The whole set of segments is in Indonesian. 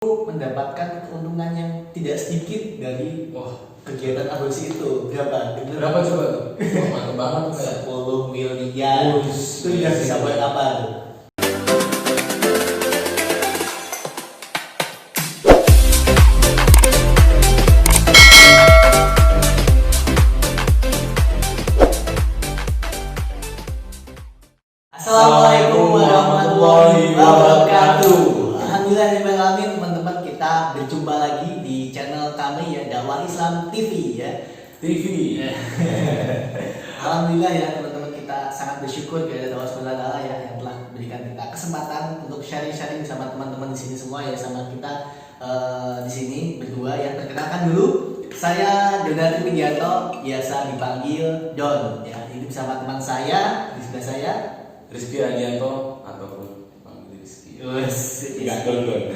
mendapatkan keuntungan yang tidak sedikit dari kegiatan aborsi itu. Berapa coba tuh? Mantap banget tuh kayak 10 miliar. Itu udah bisa buat apa tuh? Assalamualaikum warahmatullahi wabarakatuh. Alhamdulillah teman-teman, kita berjumpa lagi di channel kami ya, Dakwah Islam TV ya. Alhamdulillah ya teman-teman, kita sangat bersyukur kepada Allah Subhanahu wa taala ya yang telah memberikan kita kesempatan untuk sharing-sharing sama teman-teman di sini semua ya, sama kita di sini berdua ya. Perkenalkan dulu, saya Donatri Widianto, biasa dipanggil Don ya. Ini bersama teman saya di sebelah saya, Rizky Adianto ataupun panggil Rizky. Enggak Don.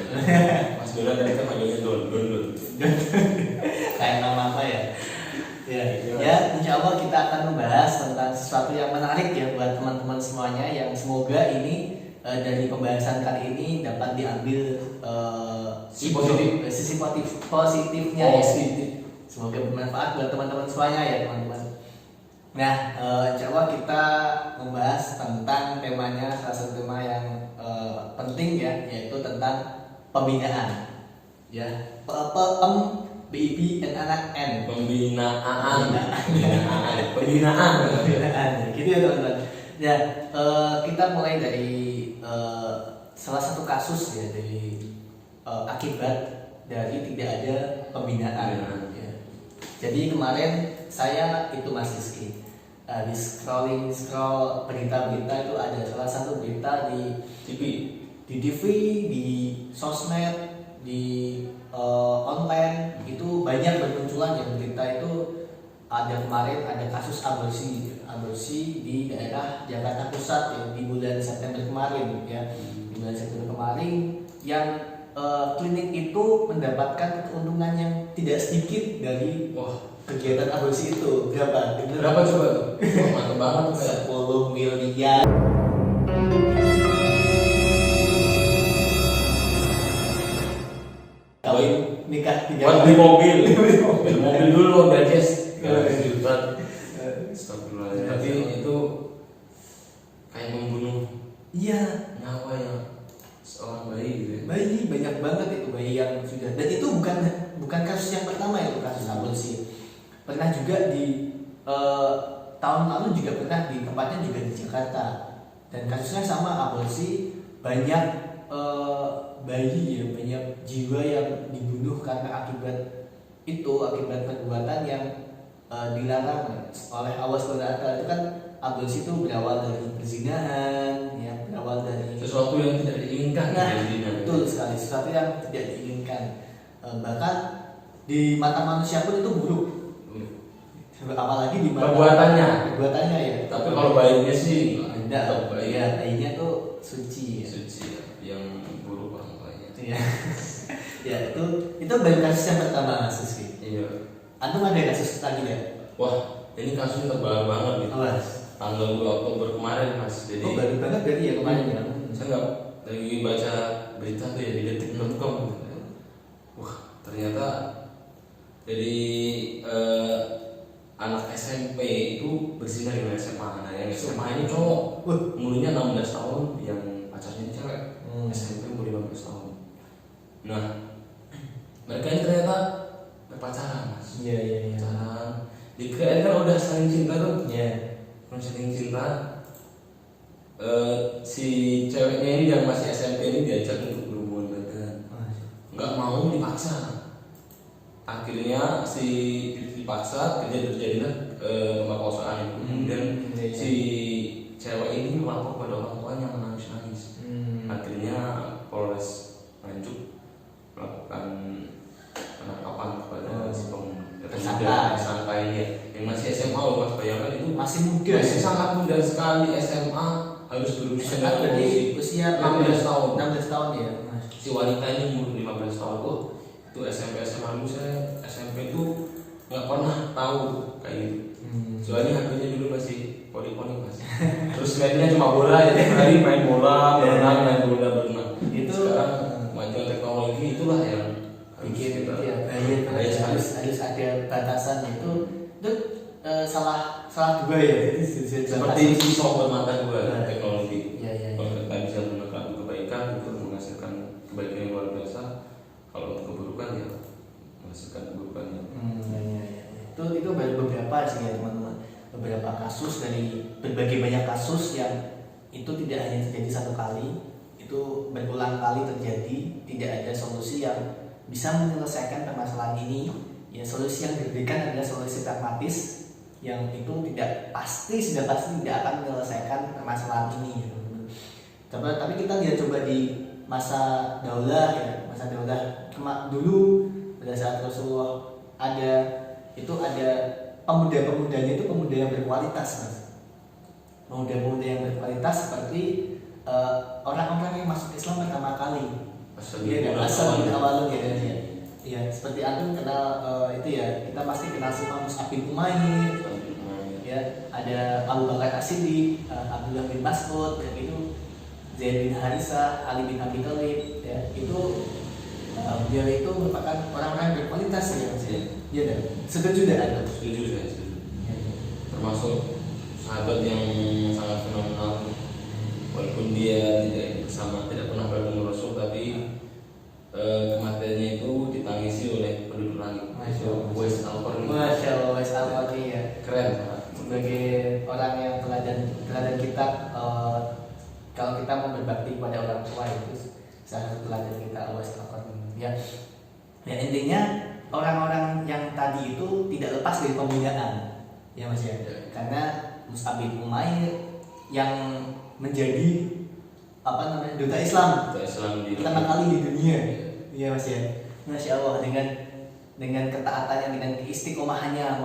Mas Dora tadi kan panggilnya Don. Kayak nama apa ya? Ya, insya Allah kita akan membahas tentang sesuatu yang menarik ya buat teman-teman semuanya, yang semoga ini dari pembahasan kali ini dapat diambil sisi positifnya ya. Semoga bermanfaat buat teman-teman semuanya ya teman-teman. Nah, insya Allah kita membahas tentang temanya, salah satu tema yang penting ya, yaitu tentang pembinaan. Ya, BIB N. Pembinaan. Gitu ya teman-teman. Ya, kita mulai dari salah satu kasus ya, dari akibat dari tidak ada pembinaan. Ya. Jadi kemarin saya itu Mas Rizky, di scroll berita-berita itu ada salah satu berita di TV, di sosmed, di online itu banyak bermunculan yang berita itu. Ada kemarin ada kasus aborsi di daerah Jakarta Pusat ya, di bulan September kemarin ya. Di bulan September kemarin yang klinik itu mendapatkan keuntungan yang tidak sedikit dari kegiatan aborsi itu. Berapa coba tuh? Mantap banget tuh kayak 10 miliar. Kawin nikah 3 kali. Beli mobil dulu gajes 3 juta. Astagfirullahaladzim. Tapi itu kayak membunuh nyawa ya seorang bayi gitu ya. Bayi banyak banget itu, bayi yang sudah, dan itu bukan kasus yang pertama itu, kasus aborsi. Pernah juga di tahun lalu juga pernah di tempatnya juga di Jakarta, dan kasusnya sama, aborsi. Banyak bayi ya, banyak jiwa yang dibunuh karena akibat perbuatan yang dilarang oleh Allah SWT. Itu kan aborsi itu berawal dari perzinahan ya, berawal dari sesuatu yang tidak diinginkan. Betul sekali, sesuatu yang tidak diinginkan. Bahkan di mata manusia pun itu buruk. Apalagi di mata perbuatannya ya. Tapi kalau bayinya sih tidak, bayinya tuh suci ya. Yang buruk orang tuanya. Iya. Ya itu baru kasus yang pertama Mas Rizky. Iya. Antum ada kasus lagi ya? Wah, ini kasusnya terbaru banget gitu. Tanggal 2 Oktober kemarin Mas. Jadi baru banget dari ya kemarin ya. Saya nggak lagi baca berita tuh ya di detik.com. Wah, ternyata jadi anak SMP itu berzina dengan SMA. Nah, yang SMA ini cowok, umurnya 16 tahun, yang pacarnya cewek, SMP umur 15 tahun. Nah, mereka ini ternyata berpacaran, Mas. Iya. Pacaran. Dikirain kan udah saling cinta tuh. Iya. Saling cinta. Si ceweknya ini yang masih SMP ini diajak untuk berhubungan badan. Nggak mau, dipaksa. Akhirnya dipaksa, terjadilah pemerkosaan itu. Kemudian si cewek ini melapor pada orang tuanya, menangis-nangis. Akhirnya Polres Nganjuk melakukan penangkapan kepada si tersangka ini yang masih SMA loh Mas, bayangkan itu masih muda, masih sangat muda sekali. SMA harus berusia dari usia 16 tahun ya. Si wanita ini umur 15 tahun tuh. Itu SMP SMA dulu, saya SMP itu nggak pernah tahu kayak gitu. Soalnya akhirnya dulu masih poni Mas. Terus mainnya cuma bola ya, tiap hari main bola, berenang. Itu sekarang majuan teknologi itulah harus ada batasan itu salah dua ya. Seperti pisau bermata dua teknologi. Ya. Kalau kita bisa melakukan kebaikan itu menghasilkan kebaikan yang luar biasa. Kalau untuk keburukan ya menghasilkan keburukan. Ya. Itu baru beberapa sih ya teman-teman. Beberapa kasus dari berbagai banyak kasus yang itu tidak hanya terjadi satu kali, itu berulang kali terjadi. Tidak ada solusi yang bisa menyelesaikan permasalahan ini. Ya, solusi yang diberikan adalah solusi pragmatis yang itu sudah pasti tidak akan menyelesaikan permasalahan ini gitu. Tapi kita lihat coba di masa daulah ya, dulu pada saat Rasulullah ada pemuda-pemudanya itu pemuda yang berkualitas, Mas. Pemuda-pemuda yang berkualitas seperti orang-orang yang masuk Islam pertama kali. Asal awalnya ya. Ya, seperti antum kenal itu ya, kita pasti kenal semua Mus'ab bin Umair. Ya, ada Abu Bakar As-Siddiq, Abdullah bin Mas'ud, dan itu Zaid bin Harisah, Ali bin Abi Thalib, ya. Itu beliau itu merupakan orang-orang yang berkualitas ya, Mas. Iya dan setuju dan setuju. Termasuk sahabat yang sangat fenomenal, walaupun dia tidak pernah bertemu Rasul, tapi kematiannya itu ditangisi oleh penduduk langit. Uwais Al-Qarni. Masya Allah, Uwais Al-Qarni ya. Keren. Sebagai orang yang teladan kita, kalau kita mau berbakti pada orang tua itu salah satu teladan kita Uwais Al-Qarni. Ya intinya orang-orang yang tadi itu tidak lepas dari pembinaan, ya Mas ya. Karena Mus'ab bin Umair yang menjadi duta Islam pertama kali di dunia. Iya Mas ya. Masya Allah, dengan ketaatannya, dengan keistiqomahannya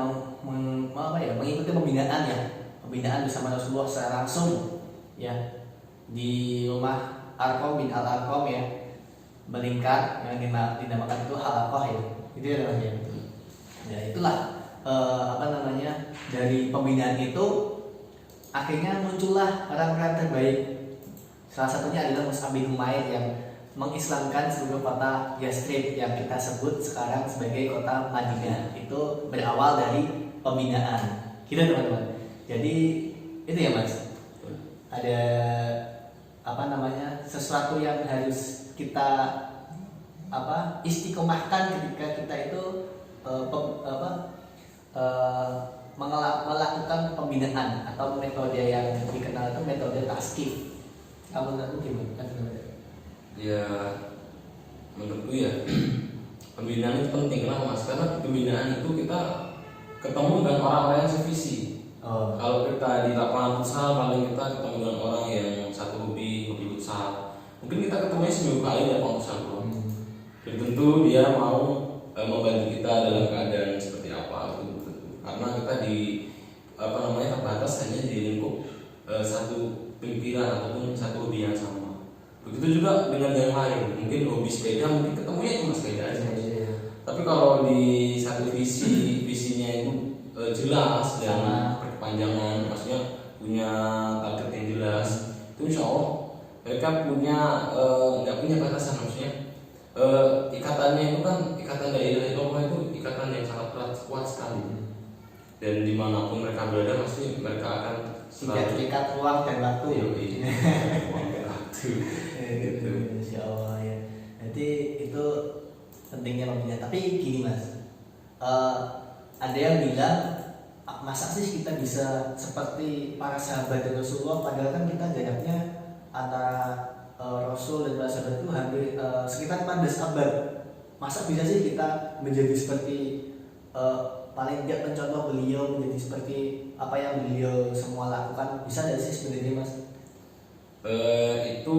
mengikuti pembinaan bersama Rasulullah secara langsung ya di rumah Arqam bin Al-Arqam ya, melingkar yang dinamakan itu Halaqah ya. Itu ya Mas ya. Ya itulah dari pembinaan itu akhirnya muncullah orang-orang terbaik. Salah satunya adalah Mus'ab bin Umair yang mengislamkan seluruh kota Yathrib yang kita sebut sekarang sebagai kota Madinah. Itu berawal dari pembinaan. Gitu teman-teman. Jadi itu ya Mas. Ada sesuatu yang harus kita istiqomahkan ketika kita itu melakukan pembinaan atau metode yang dikenal itu metode taskif. Kamu gimana? Ya menurutku ya pembinaan itu penting lah Mas, karena di pembinaan itu kita ketemu dengan orang-orang yang sevisi. Kalau kita di lapangan futsal paling kita ketemu dengan orang yang satu hobi futsal, mungkin kita ketemunya seminggu kali di lapangan futsal bro. Dan tentu dia mau membantu kita dalam keadaan seperti apa itu, karena kita terbatas hanya di lingkup satu pemikiran ataupun satu hobi yang sama. Begitu juga dengan yang lain, mungkin hobi sepeda, mungkin ketemunya cuma sepeda aja. Tapi kalau di satu visinya itu jelas dan berkepanjangan, maksudnya punya target yang jelas, itu insya Allah mereka nggak punya batasan. Maksudnya ikatannya itu kan ikatan dari Allah itu ikatan yang sangat kuat sekali. Dan dimanapun mereka berada, pasti mereka akan tidak terikat ruang dan waktu. Ruang dan waktu. Gitu. Insya Allah ya. Jadi itu pentingnya pembinaan. Tapi gini Mas, ada yang bilang masa sih kita bisa seperti para sahabat dan Rasulullah, padahal kan kita jaraknya antara Rasul dan para sahabat itu hampir sekitar 14 abad. Masa bisa sih kita menjadi seperti paling tidak mencontoh beliau, menjadi seperti apa yang beliau semua lakukan? Bisa nggak sih sebenarnya Mas? Itu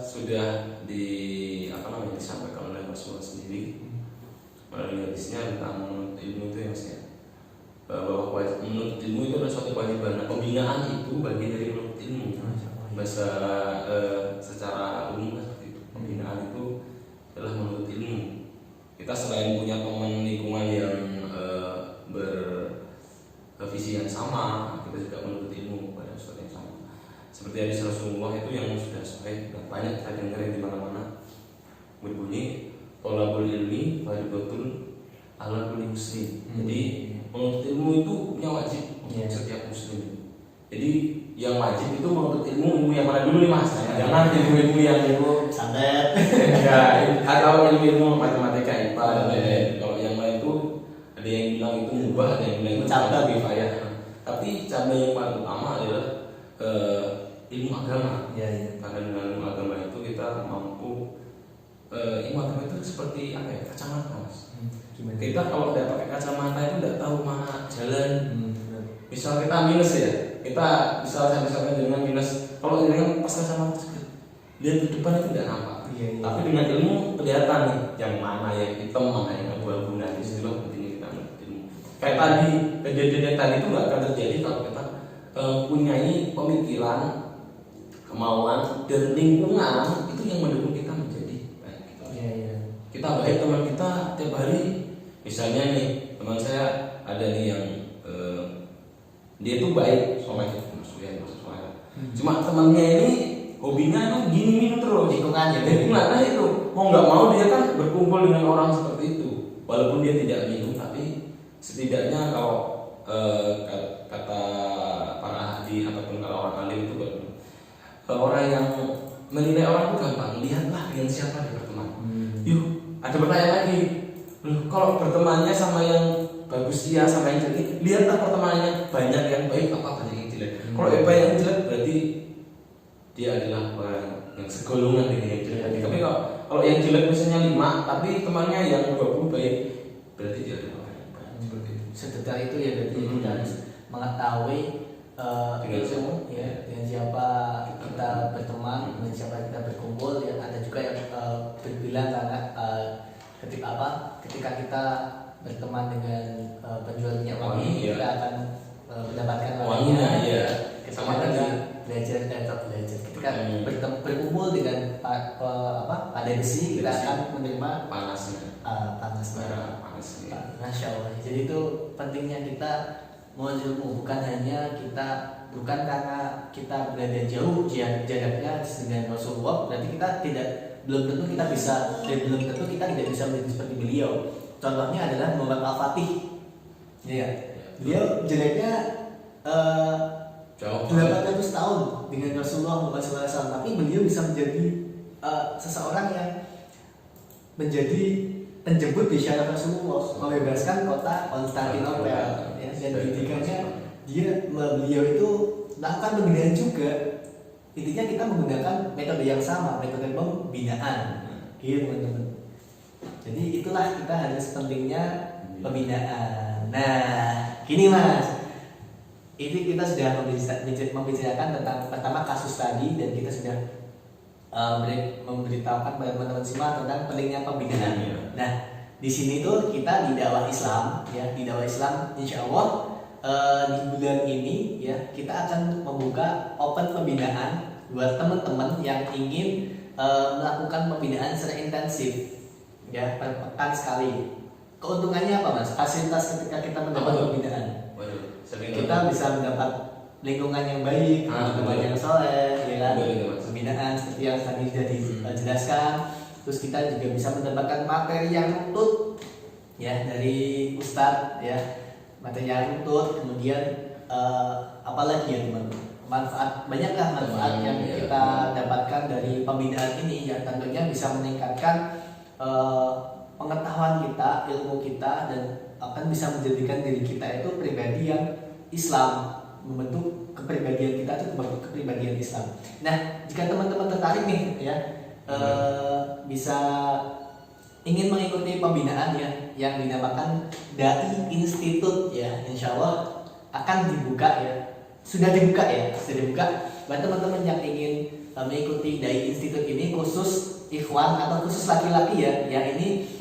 sudah disampaikan oleh Rasulullah sendiri melalui hadisnya tentang menuntut ilmu itu ya Mas ya, bahwa menuntut ilmu itu adalah suatu kewajiban. Nah, pembinaan itu bagian dari menuntut ilmu. Bahasa secara umum seperti itu. Pembinaan itu adalah menuntut ilmu. Kita selain punya teman lingkungan yang bervisi yang sama, kita juga menuntut ilmu pada sesuatu yang sama. Seperti hadis Rasulullah itu yang sudah sahih dan banyak kita dengar di mana-mana, berbunyi thalabul ilmi fardhatun ala kulli muslim. Hmm. Jadi menuntut ilmu itu punya wajib untuk Yeah. setiap muslim. Jadi yang wajib itu menuntut ilmu yang mana dulu nih mas? Jangan ilmu-ilmu yang santet. ya, atau ilmu matematika IPA dan lain-lain. Kalau yang lain itu ada yang bilang itu mubah, ada yang bilang itu Cabang. kifayah. Tapi cabang yang paling utama adalah ilmu agama. Iya, iya. Karena dengan ilmu agama itu kita mampu ilmu agama itu seperti apa ya, kacamata mas. Gimana? Kita kalau tidak pakai kacamata itu tidak tahu mana jalan. Benar. Misal kita minus ya, kita misalnya dengan minus, kalau dengan pas kacamata lihat ke depan itu tidak nampak. Iya, iya. Tapi dengan ilmu kelihatan nih yang mana yang hitam, mana yang abu-abu. Nah disitulah pentingnya kita mengerti ilmu. Kayak tadi kejadian tadi itu nggak akan terjadi kalau kita mempunyai pemikiran, kemauan dan lingkungan itu yang mendukung kita menjadi baik. Iya, iya. Kita baik, teman kita tiap hari, misalnya nih teman saya ada nih yang dia itu baik soalnya cuma temannya ini hobinya itu gini minum terus Lingkungan ya. nah itu mau nggak mau dia kan berkumpul dengan orang seperti itu walaupun dia tidak minum, tapi setidaknya kalau kata para ahli ataupun kalau orang alim itu orang yang menilai orang itu gampang, lihatlah dengan siapa dia berteman. Yuk, ada pertanyaan lagi. Kalau bertemannya sama yang bagus iya, sama yang jelek, lihatlah pertemanannya, banyak yang baik apa banyak yang jelek. Kalau yang banyak yang jelek berarti dia adalah orang yang segolongan dengan yang jelek. Tapi kalau yang jelek misalnya 5, tapi temannya yang 20 baik, berarti dia adalah orang yang baik. Seperti itu. Sedetail itu ya, berarti kita harus mengetahui Dengan siapa? ya, dengan siapa kita berteman, dengan siapa kita berkumpul. Ya, ada juga yang berbilang karena ketika kita berteman dengan penjual minyak wangi, Iya. kita akan mendapatkan Wanginya, iya. Sama Sama kita tadi. belajar ketika berkumpul dengan pada besi, kita akan menerima Panasnya, panasnya. panasnya. Masya Allah. Jadi itu pentingnya kita mau ilmu, bukan karena kita berada jauh jaraknya dengan Rasulullah, berarti kita belum tentu kita tidak bisa menjadi seperti beliau. Contohnya adalah Muhammad Al-Fatih. Ya. Beliau jaraknya Jauh. 800 tahun dengan Rasulullah Muhammad SAW, tapi beliau bisa menjadi seseorang yang menjadi penjemput di syarat Rasulullah, membebaskan kota Konstantinopel. Ya, dan didikannya beliau itu melakukan pembinaan juga. Intinya kita menggunakan metode yang sama, metode pembinaan, gitu teman-teman. Jadi itulah kita harus pentingnya pembinaan. Nah, gini mas, ini kita sudah membicarakan tentang pertama kasus tadi, dan kita sudah memberitahukan pada teman-teman semua tentang pentingnya pembinaan. Nah, di sini tuh kita di dakwah Islam, ya, di dakwah Islam, insya Allah di bulan ini ya kita akan membuka open pembinaan buat teman-teman yang ingin melakukan pembinaan secara intensif, ya, per pekan sekali. Keuntungannya apa mas? Fasilitas ketika kita mendapat pembinaan. Kita bisa mendapat lingkungan yang baik, lingkungan yang soleh, ya kan? Pembinaan seperti yang tadi sudah dijelaskan. Terus kita juga bisa mendapatkan materi yang utuh, ya, dari ustadz, ya, materi yang utuh. Kemudian apalagi ya teman-teman, banyaklah manfaat yang kita dapatkan dari pembinaan ini, yang tentunya bisa meningkatkan pengetahuan kita, ilmu kita, dan akan bisa menjadikan diri kita itu pribadi yang Islam, membentuk kepribadian kita itu membentuk kepribadian Islam. Nah, jika teman-teman tertarik nih, ya, bisa ingin mengikuti pembinaan ya yang dinamakan Dai Institute, ya, insya Allah akan dibuka, ya, sudah dibuka buat teman-teman yang ingin mengikuti Dai Institute ini, khusus ikhwan atau khusus laki-laki, ya, yang ini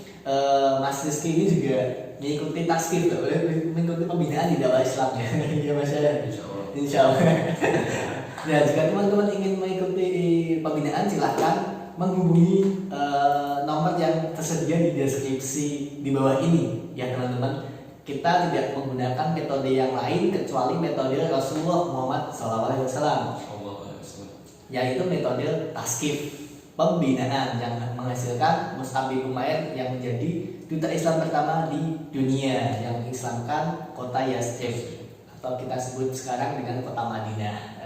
Mas Rizky ini juga mengikuti tasbih, mengikuti pembinaan di dakwah Islam, ya, ya Mas ya. Insya Allah. Nah, jika teman-teman ingin mengikuti pembinaan, silahkan menghubungi nomor yang tersedia di deskripsi di bawah ini, ya teman-teman. Kita tidak menggunakan metode yang lain kecuali metode Rasulullah Muhammad SAW, yaitu metode taskif, pembinaan yang menghasilkan Mus'ab bin Umair yang menjadi duta Islam pertama di dunia yang mengislamkan kota Yathrib atau kita sebut sekarang dengan kota Madinah.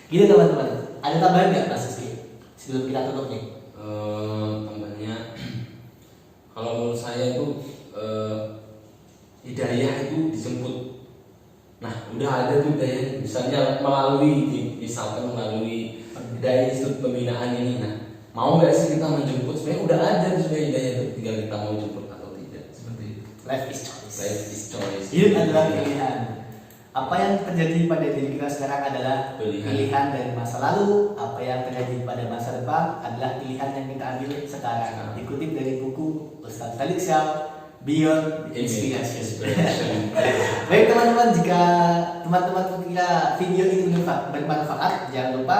Gitu teman-teman. Ada tambahan nggak Mas Rizky sebelum kita tutup nih? Tambahnya, kalau menurut saya itu hidayah itu dijemput. Nah, udah ada tuh hidayah, misalnya misalkan melalui dari institut pembinaan ini. Nah, mau nggak sih kita menjemput? Sebenarnya udah ada tuh sebenarnya hidayah itu, tinggal kita mau jemput atau tidak, seperti itu. Life is choice. Life is choice. Hidup adalah pilihan. Apa yang terjadi pada diri kita sekarang adalah pilihan dari masa lalu. Apa yang terjadi pada masa depan adalah pilihan yang kita ambil sekarang. Dikutip dari buku Ustaz Khalid Syah, Beyond Inspiration. Baik teman-teman, jika teman-teman kira video ini bermanfaat, jangan lupa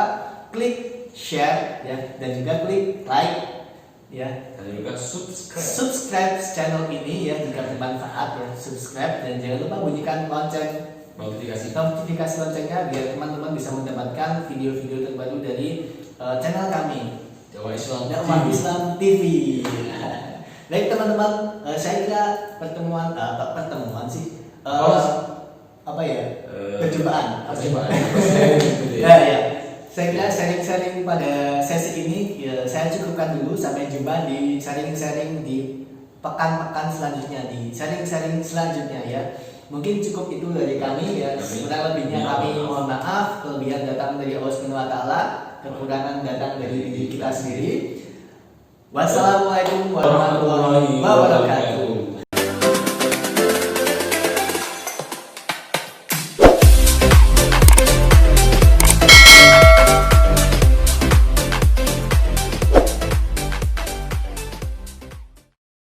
klik share ya, dan juga klik like ya, Dan juga subscribe channel ini ya jika bermanfaat ya, subscribe, dan jangan lupa bunyikan lonceng notifikasi loncengnya biar teman-teman bisa mendapatkan video-video terbaru dari channel kami Dakwah Islam TV. Baik teman-teman, saya kira pertemuan perjumpaan. Ya. Saya kira sharing-sharing pada sesi ini ya, saya cukupkan dulu. Sampai jumpa di sharing-sharing di pekan-pekan selanjutnya, di sharing-sharing selanjutnya ya. Mungkin cukup itu dari kami ya. Kurang lebihnya kami mohon maaf. Kelebihan datang dari Allah Subhanahu wa taala, kekurangan datang dari diri kita sendiri. Wassalamualaikum warahmatullahi wabarakatuh.